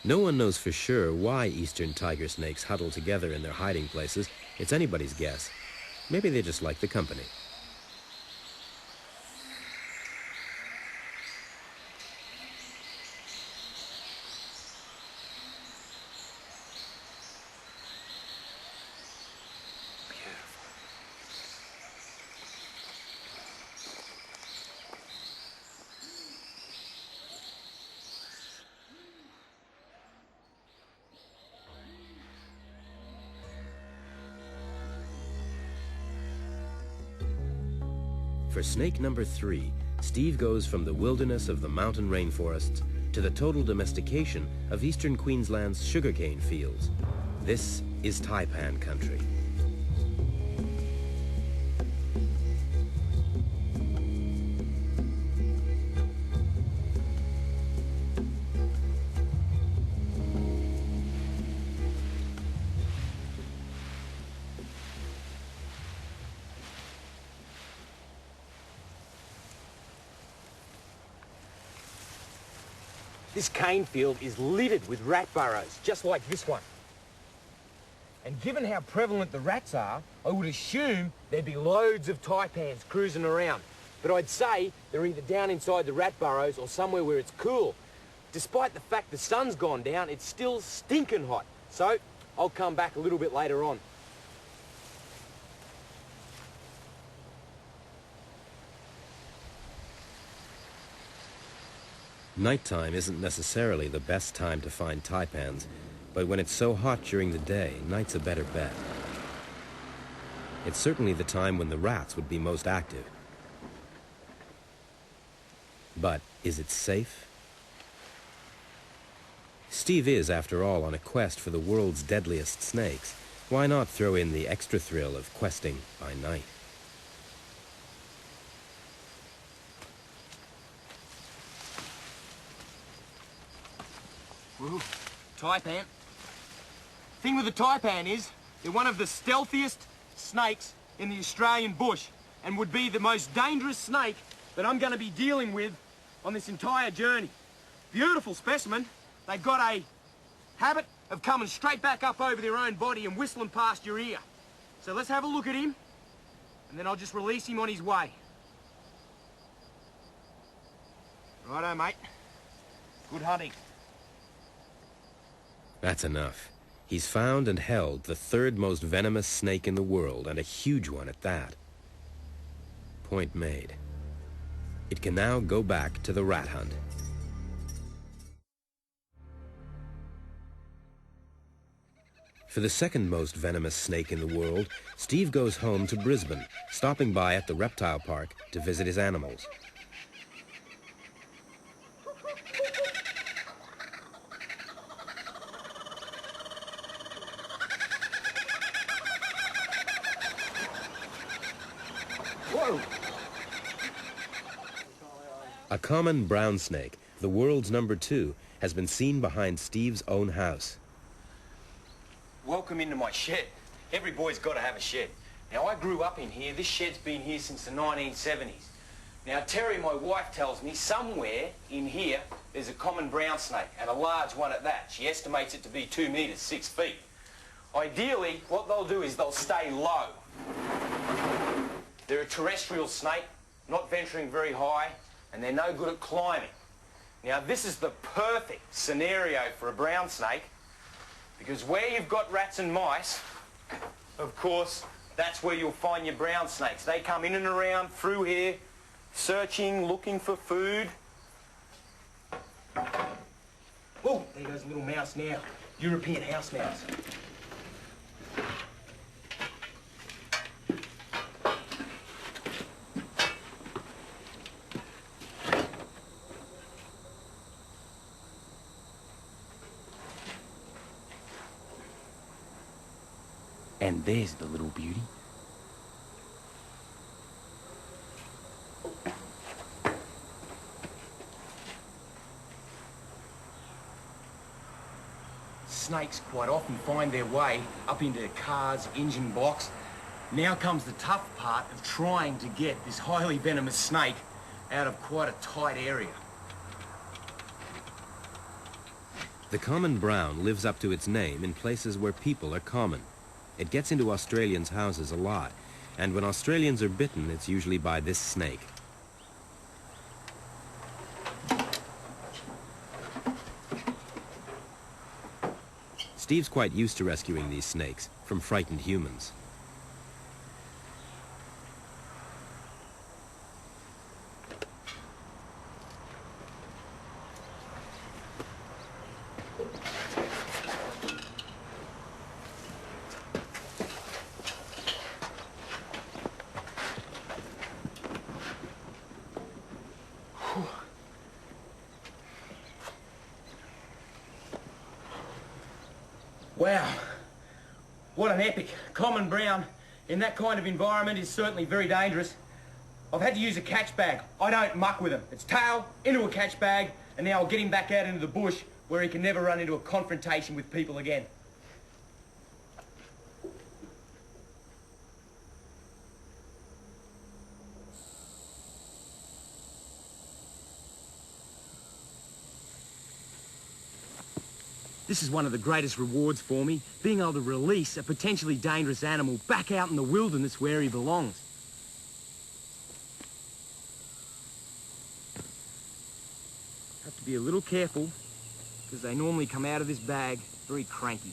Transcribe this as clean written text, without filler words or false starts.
No one knows for sure why eastern tiger snakes huddle together in their hiding places. It's anybody's guess. Maybe they just like the company. For snake number 3, Steve goes from the wilderness of the mountain rainforests to the total domestication of eastern Queensland's sugarcane fields. This is taipan country. This cane field is littered with rat burrows, just like this one. And given how prevalent the rats are, I would assume there'd be loads of taipans cruising around. But I'd say they're either down inside the rat burrows or somewhere where it's cool. Despite the fact the sun's gone down, it's still stinking hot. So I'll come back a little bit later on. Nighttime isn't necessarily the best time to find taipans, but when it's so hot during the day, night's a better bet. It's certainly the time when the rats would be most active. But is it safe? Steve is, after all, on a quest for the world's deadliest snakes. Why not throw in the extra thrill of questing by night? Ooh, taipan. Thing with the taipan is, they're one of the stealthiest snakes in the Australian bush and would be the most dangerous snake that I'm going to be dealing with on this entire journey. Beautiful specimen. They've got a habit of coming straight back up over their own body and whistling past your ear. So let's have a look at him, and then I'll just release him on his way. Righto, mate. Good hunting. That's enough. He's found and held the 3rd most venomous snake in the world, and a huge one at that. Point made. It can now go back to the rat hunt. For the 2nd most venomous snake in the world, Steve goes home to Brisbane, stopping by at the reptile park to visit his animals. Whoa! A common brown snake, the world's number 2, has been seen behind Steve's own house. Welcome into my shed. Every boy's got to have a shed. Now, I grew up in here. This shed's been here since the 1970s. Now, Terry, my wife, tells me somewhere in here there's a common brown snake, and a large one at that. She estimates it to be 2 meters, 6 feet. Ideally, what they'll do is they'll stay low. They're a terrestrial snake, not venturing very high, and they're no good at climbing. Now, this is the perfect scenario for a brown snake, because where you've got rats and mice, of course, that's where you'll find your brown snakes. They come in and around through here, searching, looking for food. Oh, there goes a little mouse now. European house mouse. And there's the little beauty. Snakes quite often find their way up into cars' engine blocks. Now comes the tough part of trying to get this highly venomous snake out of quite a tight area. The common brown lives up to its name in places where people are common. It gets into Australians' houses a lot, and when Australians are bitten, it's usually by this snake. Steve's quite used to rescuing these snakes from frightened humans. Wow, what an epic. Common brown in that kind of environment is certainly very dangerous. I've had to use a catch bag. I don't muck with him. It's tail, into a catch bag, and now I'll get him back out into the bush where he can never run into a confrontation with people again. This is one of the greatest rewards for me, being able to release a potentially dangerous animal back out in the wilderness where he belongs. Have to be a little careful, because they normally come out of this bag very cranky.